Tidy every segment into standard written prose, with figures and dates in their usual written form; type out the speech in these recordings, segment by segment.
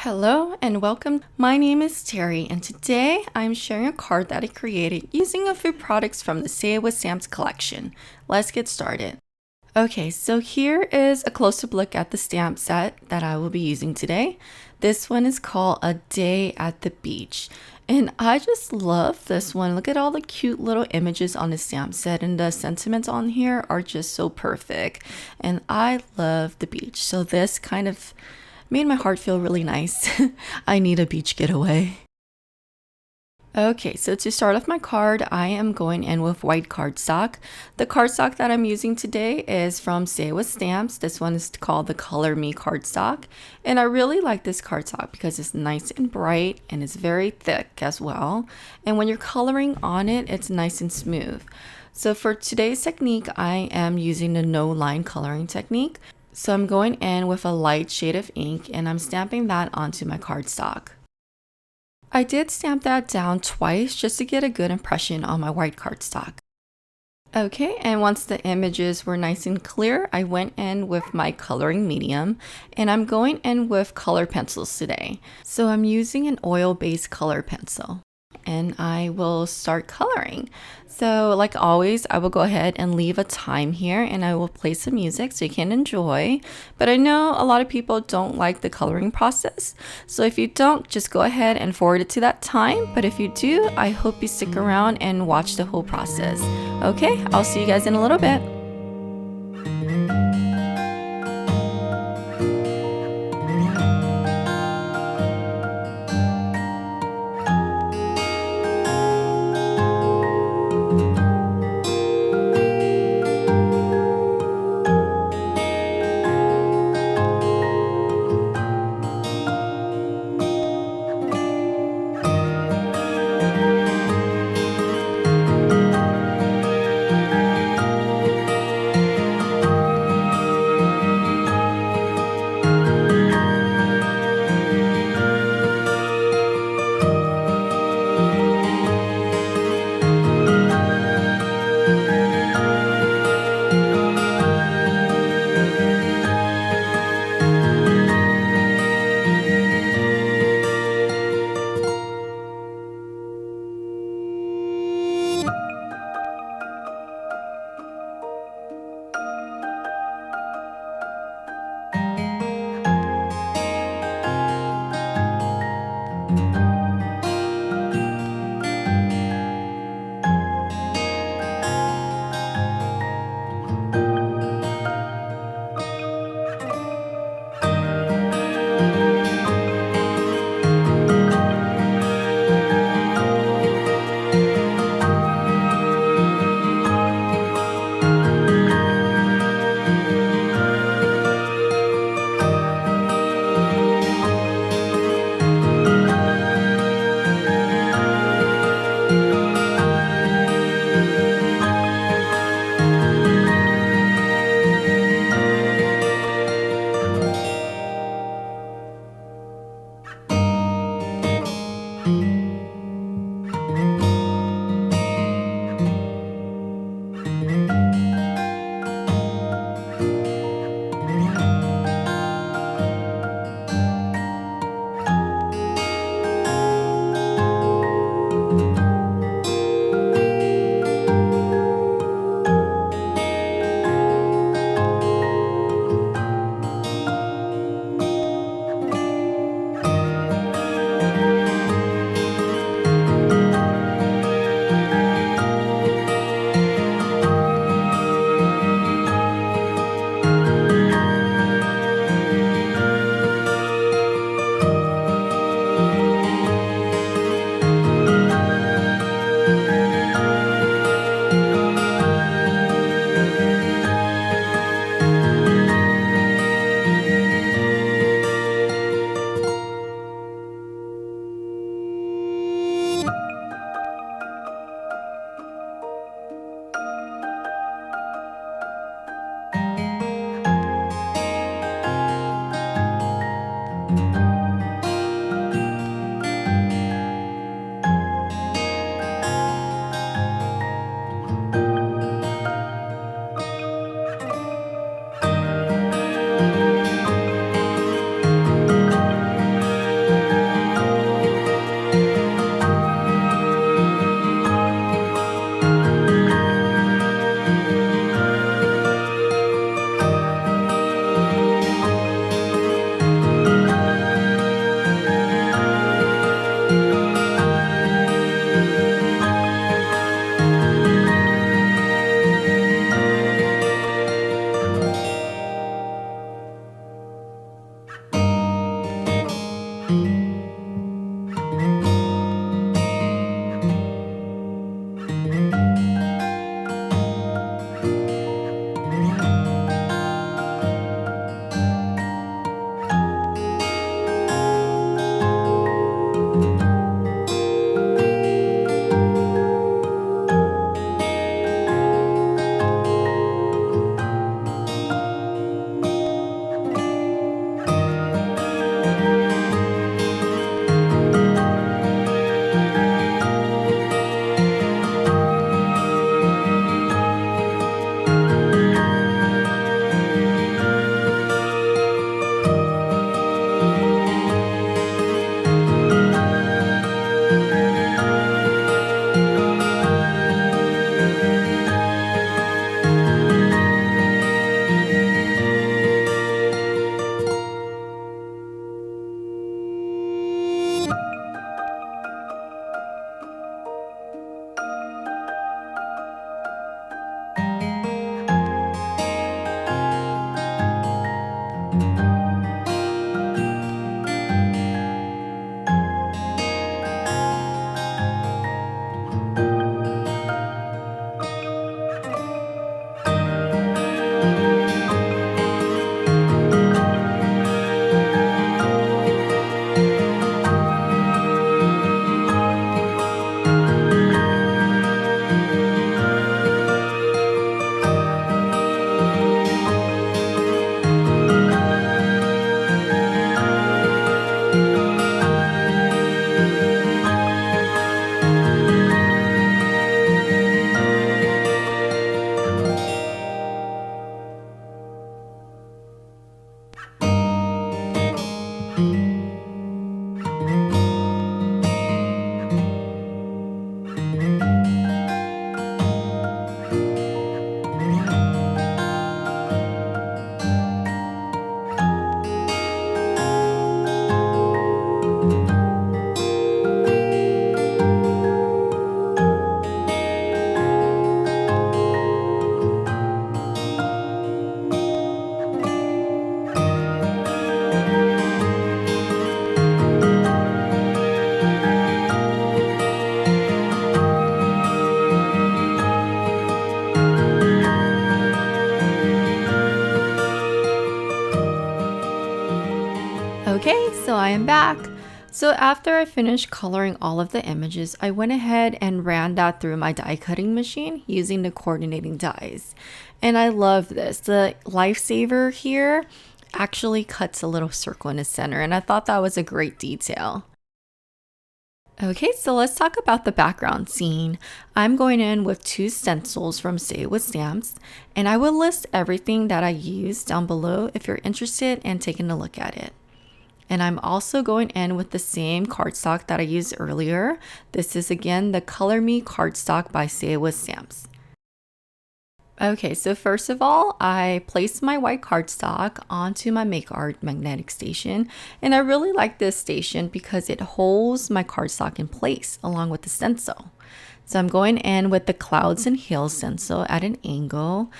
Hello and welcome. My name is Terry, and today I'm sharing a card that I created using a few products from the Say It With Stamps collection. Let's get started. Okay, so here is a close-up look at the stamp set that I will be using today. This one is called A Day at the Beach. And I just love this one. Look at all the cute little images on the stamp set, and the sentiments on here are just so perfect. And I love the beach. So this kind of made my heart feel really nice. I need a beach getaway. Okay, so to start off my card, I am going in with white cardstock. The cardstock that I'm using today is from Say It With Stamps. This one is called the Color Me cardstock. And I really like this cardstock because it's nice and bright and it's very thick as well. And when you're coloring on it, it's nice and smooth. So for today's technique, I am using the no line coloring technique. So I'm going in with a light shade of ink and I'm stamping that onto my cardstock. I did stamp that down twice just to get a good impression on my white cardstock. Okay, and once the images were nice and clear, I went in with my coloring medium, and I'm going in with color pencils today. So I'm using an oil-based color pencil, and I will start coloring. So like always, I will go ahead and leave a time here, and I will play some music so you can enjoy. But I know a lot of people don't like the coloring process, so if you don't, just go ahead and forward it to that time. But if you do, I hope you stick around and watch the whole process. Okay, I'll see you guys in a little bit. So I am back. So after I finished coloring all of the images, I went ahead and ran that through my die cutting machine using the coordinating dies. And I love this. The lifesaver here actually cuts a little circle in the center, and I thought that was a great detail. Okay, so let's talk about the background scene. I'm going in with 2 stencils from Say It With Stamps, and I will list everything that I used down below if you're interested in taking a look at it. And I'm also going in with the same cardstock that I used earlier. This is again the Color Me cardstock by Say It With Stamps. Okay, so first of all, I placed my white cardstock onto my Make Art magnetic station, and I really like this station because it holds my cardstock in place along with the stencil. So I'm going in with the Clouds and Hills stencil at an angle.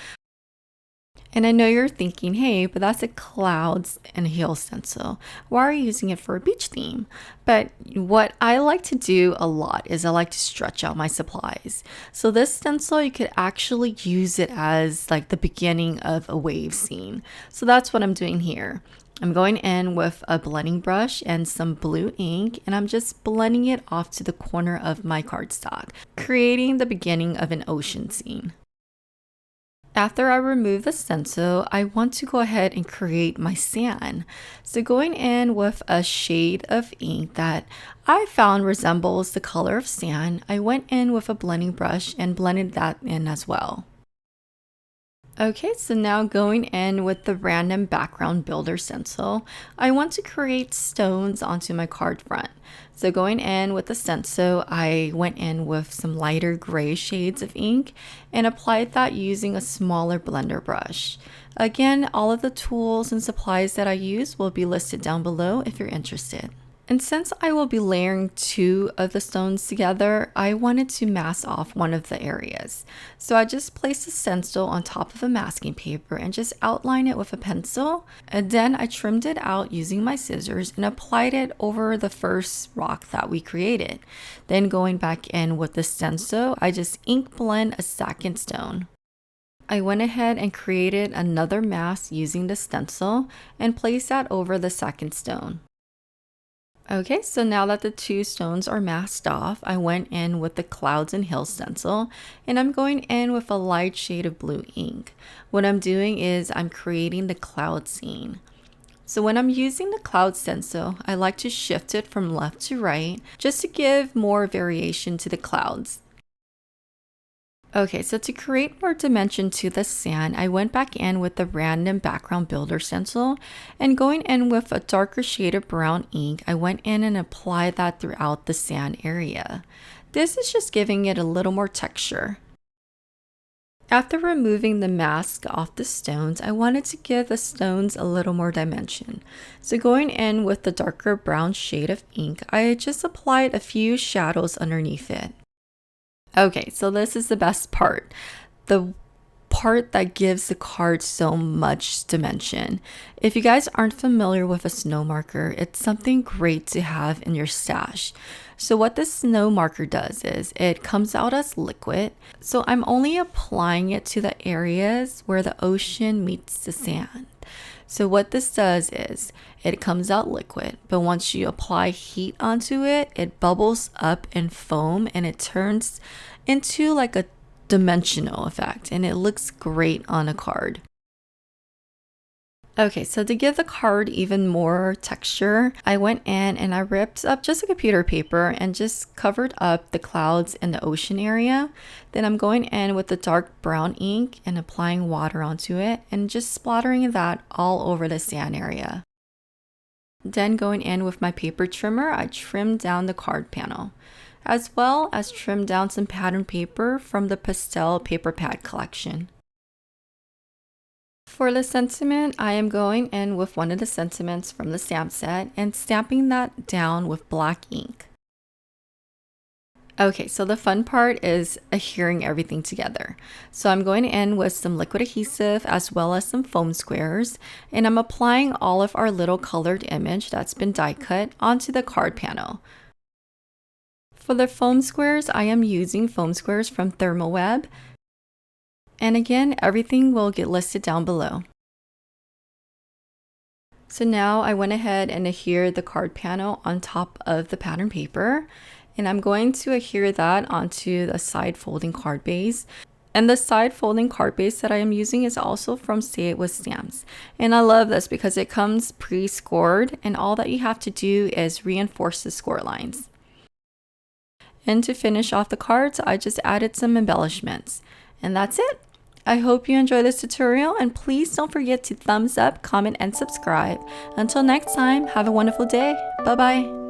And I know you're thinking, hey, but that's a clouds and hill stencil. Why are you using it for a beach theme? But what I like to do a lot is I like to stretch out my supplies. So this stencil, you could actually use it as like the beginning of a wave scene. So that's what I'm doing here. I'm going in with a blending brush and some blue ink, and I'm just blending it off to the corner of my cardstock, creating the beginning of an ocean scene. After I remove the stencil, I want to go ahead and create my sand. So going in with a shade of ink that I found resembles the color of sand, I went in with a blending brush and blended that in as well. Okay, so now going in with the random background builder stencil, I want to create stones onto my card front. So going in with the stencil, I went in with some lighter gray shades of ink and applied that using a smaller blender brush. Again, all of the tools and supplies that I use will be listed down below if you're interested. And since I will be layering 2 of the stones together, I wanted to mask off one of the areas. So I just placed a stencil on top of a masking paper and just outlined it with a pencil. And then I trimmed it out using my scissors and applied it over the first rock that we created. Then going back in with the stencil, I just ink blend a second stone. I went ahead and created another mask using the stencil and placed that over the second stone. Okay, so now that the 2 stones are masked off, I went in with the Clouds and Hills stencil, and I'm going in with a light shade of blue ink. What I'm doing is I'm creating the cloud scene. So when I'm using the cloud stencil, I like to shift it from left to right just to give more variation to the clouds. Okay, so to create more dimension to the sand, I went back in with the random background builder stencil, and going in with a darker shade of brown ink, I went in and applied that throughout the sand area. This is just giving it a little more texture. After removing the mask off the stones, I wanted to give the stones a little more dimension. So going in with the darker brown shade of ink, I just applied a few shadows underneath it. Okay, so this is the best part. The part that gives the card so much dimension. If you guys aren't familiar with a snow marker, it's something great to have in your stash. So what this snow marker does is it comes out as liquid. So I'm only applying it to the areas where the ocean meets the sand. So what this does is it comes out liquid, but once you apply heat onto it, it bubbles up in foam and it turns into like a dimensional effect, and it looks great on a card. Okay, so to give the card even more texture, I went in and I ripped up just a computer paper and just covered up the clouds in the ocean area. Then I'm going in with the dark brown ink and applying water onto it and just splattering that all over the sand area. Then going in with my paper trimmer, I trimmed down the card panel, as well as trimmed down some pattern paper from the pastel paper pad collection. For the sentiment, I am going in with one of the sentiments from the stamp set and stamping that down with black ink. Okay, so the fun part is adhering everything together. So I'm going in with some liquid adhesive as well as some foam squares, and I'm applying all of our little colored image that's been die cut onto the card panel. For the foam squares, I am using foam squares from ThermalWeb. And again, everything will get listed down below. So now I went ahead and adhered the card panel on top of the pattern paper, and I'm going to adhere that onto the side folding card base. And the side folding card base that I am using is also from Say It With Stamps. And I love this because it comes pre-scored, and all that you have to do is reinforce the score lines. And to finish off the cards, I just added some embellishments. And that's it. I hope you enjoyed this tutorial, and please don't forget to thumbs up, comment, and subscribe. Until next time, have a wonderful day. Bye-bye.